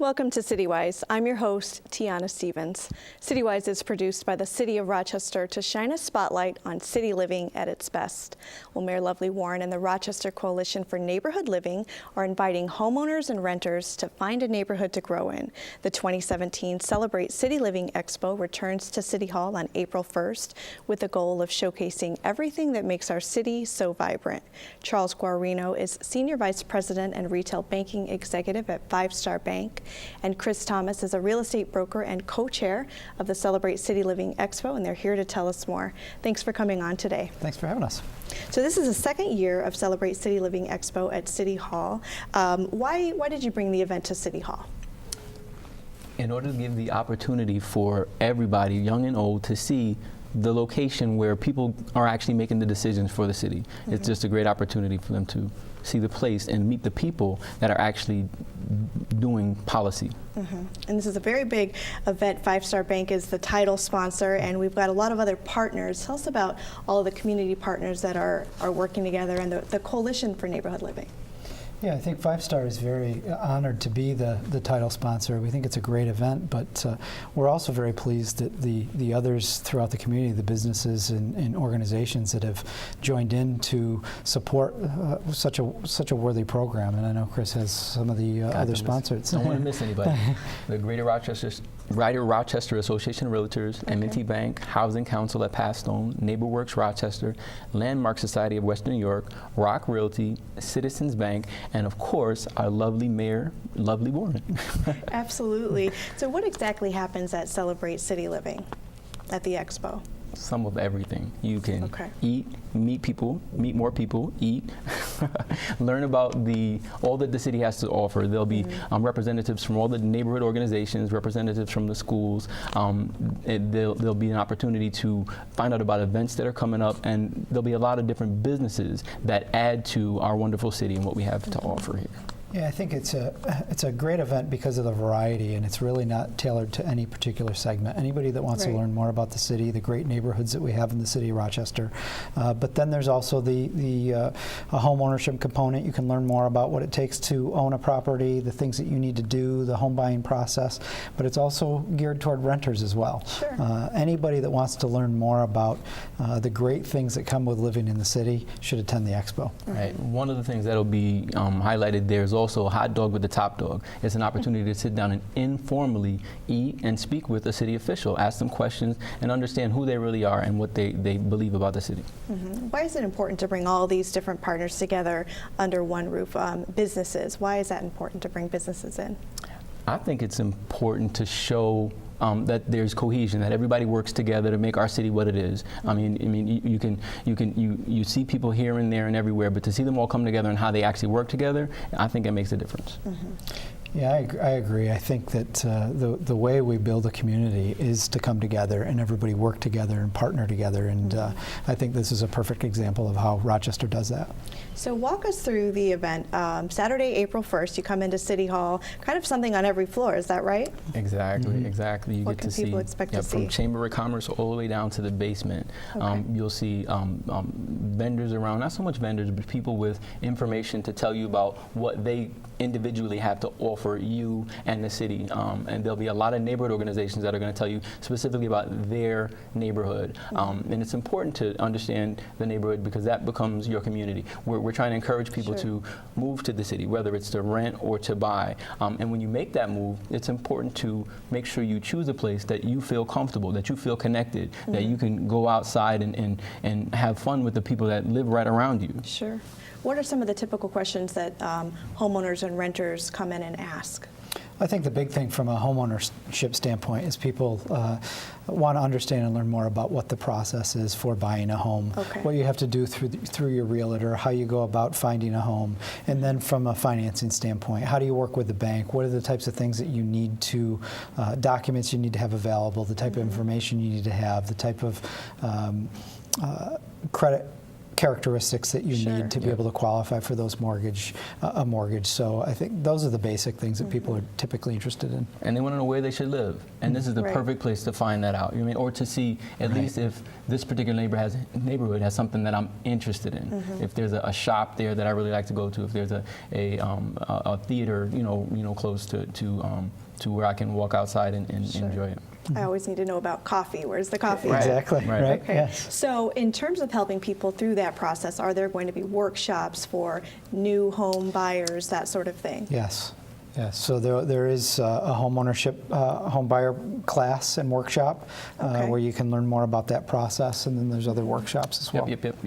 Welcome to CityWise. I'm your host, Tiana Stevens. CityWise is produced by the City of Rochester to shine a spotlight on city living at its best. Well, Mayor Lovely Warren and the Rochester Coalition for Neighborhood Living are inviting homeowners and renters to find a neighborhood to grow in. The 2017 Celebrate City Living Expo returns to City Hall on April 1st with the goal of showcasing everything that makes our city so vibrant. Charles Guarino is Senior Vice President and Retail Banking Executive at 5 Star Bank. And Chris Thomas is a real estate broker and co-chair of the Celebrate City Living Expo, and they're here to tell us more. Thanks for coming on today. Thanks for having us. So this is the second year of Celebrate City Living Expo at City Hall. Why did you bring the event to City Hall? In order to give the opportunity for everybody, young and old, to see the location where people are actually making the decisions for the city. Mm-hmm. It's just a great opportunity for them to see the place and meet the people that are actually doing policy. Mm-hmm. And this is a very big event. 5 Star Bank is the title sponsor, and we've got a lot of other partners. Tell us about all of the community partners that are working together and the Coalition for Neighborhood Living. Yeah, I think 5 Star is very honored to be the title sponsor. We think it's a great event, but we're also very pleased that the others throughout the community, the businesses and organizations that have joined in to support such a worthy program. And I know Chris has some of the other sponsors. Don't want to miss anybody. The Greater Rochester Association of Realtors, okay. M&T Bank, Housing Council at Pastone, NeighborWorks Rochester, Landmark Society of Western New York, Rock Realty, Citizens Bank, and of course, our lovely Mayor, Lovely Warren. Absolutely. So what exactly happens at Celebrate City Living at the Expo? Some of everything. You can okay. eat, meet people, meet more people, eat, learn about all that the city has to offer. There'll be representatives from all the neighborhood organizations, representatives from the schools. There'll be an opportunity to find out about events that are coming up, and there'll be a lot of different businesses that add to our wonderful city and what we have to offer here. Yeah, I think it's a great event because of the variety, and it's really not tailored to any particular segment. Anybody that wants to learn more about the city, the great neighborhoods that we have in the city of Rochester. But then there's also a home ownership component. You can learn more about what it takes to own a property, the things that you need to do, the home buying process. But it's also geared toward renters as well. Sure. Anybody that wants to learn more about the great things that come with living in the city should attend the expo. Right. One of the things that'll be highlighted there is also a hot dog with the top dog. It's an opportunity to sit down and informally eat and speak with a city official, ask them questions, and understand who they really are and what they believe about the city. Mm-hmm. Why is it important to bring all these different partners together under one roof? Businesses, why is that important to bring businesses in? I think it's important to show that there's cohesion, that everybody works together to make our city what it is. I mean, you see people here and there and everywhere, but to see them all come together and how they actually work together, I think it makes a difference. Mm-hmm. Yeah, I agree. I think that the way we build a community is to come together and everybody work together and partner together, and I think this is a perfect example of how Rochester does that. So walk us through the event. Saturday, April 1st, you come into City Hall, kind of something on every floor, is that right? Exactly, exactly. You What get can to see people expect to see? From Chamber of Commerce all the way down to the basement. Okay. You'll see vendors around, not so much vendors, but people with information to tell you about what they individually have to offer you and the city. And there'll be a lot of neighborhood organizations that are going to tell you specifically about their neighborhood. And it's important to understand the neighborhood because that becomes your community. We're trying to encourage people to move to the city, whether it's to rent or to buy. And when you make that move, it's important to make sure you choose a place that you feel comfortable, that you feel connected, that you can go outside and have fun with the people that live right around you. Sure. What are some of the typical questions that homeowners and renters come in and ask? I think the big thing from a homeownership standpoint is people want to understand and learn more about what the process is for buying a home, what you have to do through your realtor, how you go about finding a home, and then from a financing standpoint, how do you work with the bank? What are the types of things that you need to, documents you need to have available, the type of information you need to have, the type of credit characteristics that you Sure. need to be able to qualify for those a mortgage. So I think those are the basic things that people are typically interested in. And they want to know where they should live. And this is the Right. perfect place to find that out. You know what I mean? Or to see at least if this particular neighborhood has something that I'm interested in. If there's a shop there that I really like to go to, if there's a theater, close to where I can walk outside and enjoy it. I always need to know about coffee. Where's the coffee? Right. Exactly. Right. Right. Okay. Yes. So in terms of helping people through that process, are there going to be workshops for new home buyers, that sort of thing? Yes. Yes, so there is a home ownership, home buyer class and workshop Okay. where you can learn more about that process, and then there's other workshops as well. Yep.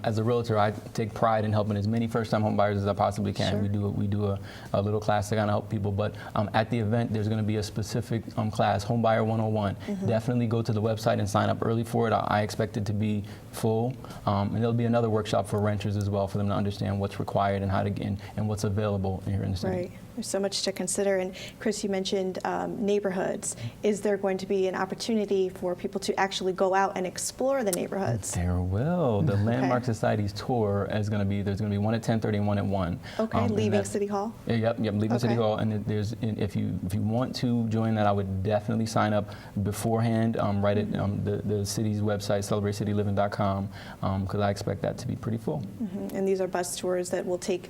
As a realtor, I take pride in helping as many first-time home buyers as I possibly can. Sure. We do a little class to kind of help people, but at the event, there's going to be a specific class, Home Buyer 101. Definitely go to the website and sign up early for it. I expect it to be full, and there'll be another workshop for renters as well for them to understand what's required and how to get in and what's available here in the city. Right. There's so much to consider. And Chris, you mentioned neighborhoods. Is there going to be an opportunity for people to actually go out and explore the neighborhoods? There will. The Landmark Society's tour is going to be, there's going to be one at 10:30 and one at 1. Okay, leaving City Hall? Yep, leaving City Okay. Hall. And if you want to join that, I would definitely sign up beforehand, right at the city's website, celebratetcityliving.com, because I expect that to be pretty full. And these are bus tours that will take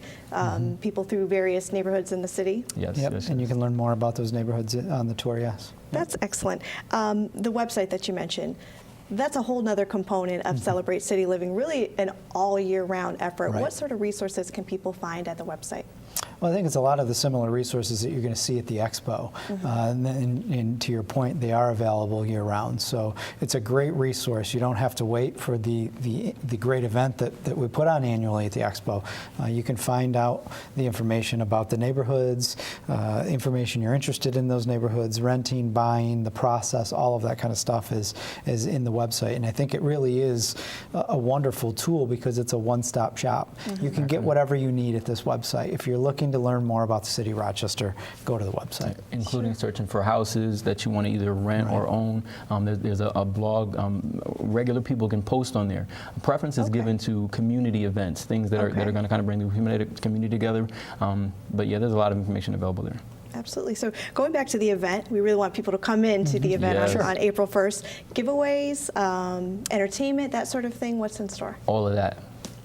people through various neighborhoods in the city? Yes, Yep, yes. and you can learn more about those neighborhoods on the tour, yes. That's excellent. The website that you mentioned, that's a whole nother component of Celebrate City Living, really an all year round effort. Right. What sort of resources can people find at the website? Well, I think it's a lot of the similar resources that you're going to see at the expo. And to your point, they are available year-round. So it's a great resource. You don't have to wait for the great event that we put on annually at the expo. You can find out the information about the neighborhoods, information you're interested in those neighborhoods, renting, buying, the process, all of that kind of stuff is in the website. And I think it really is a wonderful tool because it's a one-stop shop. You can get whatever you need at this website. If you're looking to learn more about the city of Rochester, go to the website. Including searching for houses that you want to either rent or own. There's a blog. Regular people can post on there. Preference is given to community events, things that are going to kind of bring the community together. But yeah, there's a lot of information available there. Absolutely. So going back to the event, we really want people to come in to the event Yes. on April 1st. Giveaways, entertainment, that sort of thing. What's in store? All of that.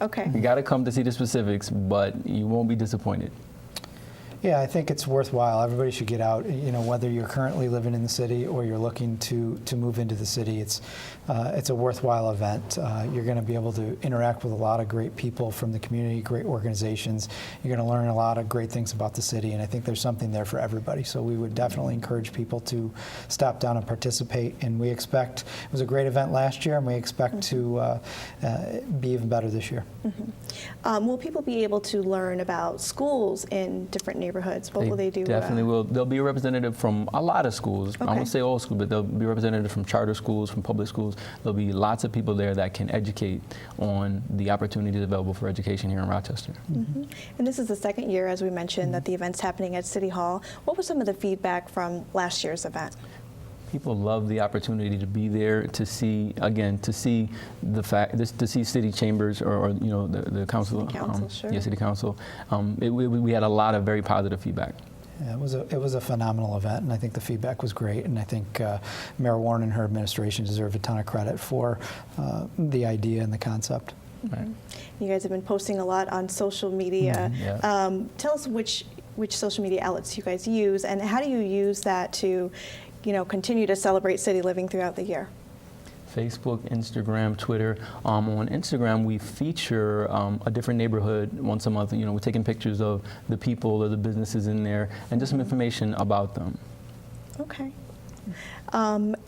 Okay. You got to come to see the specifics, but you won't be disappointed. Yeah, I think it's worthwhile. Everybody should get out. You know, whether you're currently living in the city or you're looking to move into the city, it's a worthwhile event. You're going to be able to interact with a lot of great people from the community, great organizations. You're going to learn a lot of great things about the city, and I think there's something there for everybody. So we would definitely encourage people to stop down and participate. And we expect, it was a great event last year, and we expect to be even better this year. Will people be able to learn about schools in different neighborhoods? What will they do? Definitely will. There'll be a representative from a lot of schools. I Okay. won't say all schools, but there'll be a representative from charter schools, from public schools. There'll be lots of people there that can educate on the opportunities available for education here in Rochester. And this is the second year, as we mentioned, that the event's happening at City Hall. What was some of the feedback from last year's event? People love the opportunity to be there, to see, again, to see to see city chambers or you know, the council. City council, sure. Yeah, city council. We had a lot of very positive feedback. Yeah, it was a phenomenal event, and I think the feedback was great. And I think Mayor Warren and her administration deserve a ton of credit for the idea and the concept. Right. You guys have been posting a lot on social media. Yeah. Tell us which social media outlets you guys use, and how do you use that to, you know, continue to celebrate city living throughout the year? Facebook, Instagram, Twitter. On Instagram, we feature a different neighborhood once a month. You know, we're taking pictures of the people or the businesses in there and just some information about them. Okay.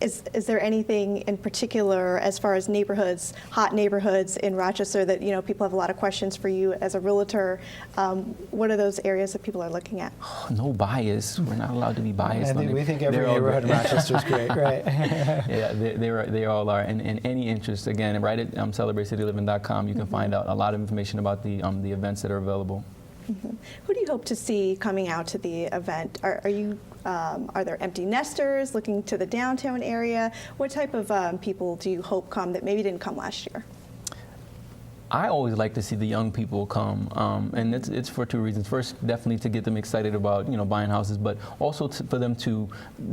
Is there anything in particular as far as neighborhoods, hot neighborhoods in Rochester that, you know, people have a lot of questions for you as a realtor? What are those areas that people are looking at? No bias. We're not allowed to be biased. We think every neighborhood in Rochester is great, right? Yeah, they all are. And any interest, again, right at celebratetcityliving.com, you can find out a lot of information about the events that are available. Who do you hope to see coming out to the event? Are there empty nesters looking to the downtown area? What type of people do you hope come that maybe didn't come last year? I always like to see the young people come, and it's for two reasons. First, definitely to get them excited about buying houses, but also for them to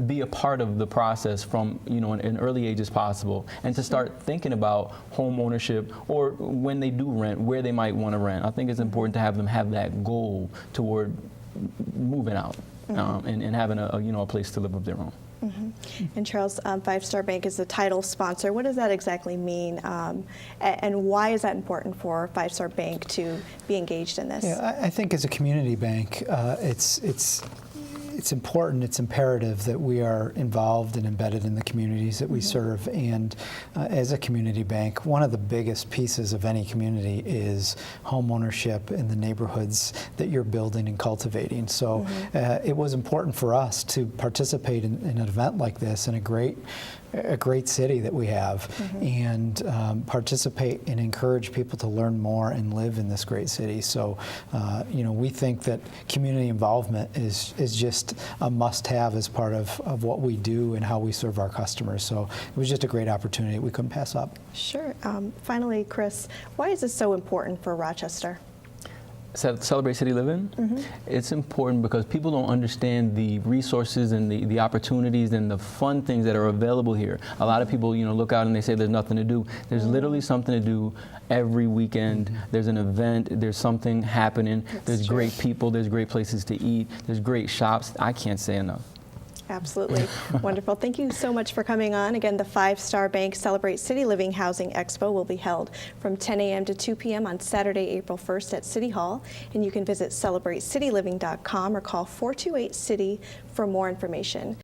be a part of the process from an early age as possible, and to start thinking about home ownership, or when they do rent, where they might want to rent. I think it's important to have them have that goal toward moving out and having a place to live of their own. And Charles, Five Star Bank is the title sponsor. What does that exactly mean, and why is that important for Five Star Bank to be engaged in this? Yeah, I think as a community bank, it's important, it's imperative that we are involved and embedded in the communities that we serve. And as a community bank, one of the biggest pieces of any community is home ownership in the neighborhoods that you're building and cultivating. So it was important for us to participate in an event like this in a great city that we have, and participate and encourage people to learn more and live in this great city. So, we think that community involvement is just a must-have as part of what we do and how we serve our customers. So it was just a great opportunity that we couldn't pass up. Sure. Finally, Chris, why is this so important for Rochester? Celebrate City Living. It's important because people don't understand the resources and the opportunities and the fun things that are available here. A lot of people, look out and they say there's nothing to do. There's literally something to do every weekend. There's an event. There's something happening. There's great people. There's great places to eat. There's great shops. I can't say enough. Absolutely. Wonderful. Thank you so much for coming on. Again, the Five Star Bank Celebrate City Living Housing Expo will be held from 10 a.m. to 2 p.m. on Saturday, April 1st at City Hall. And you can visit celebratecityliving.com or call 428-CITY for more information.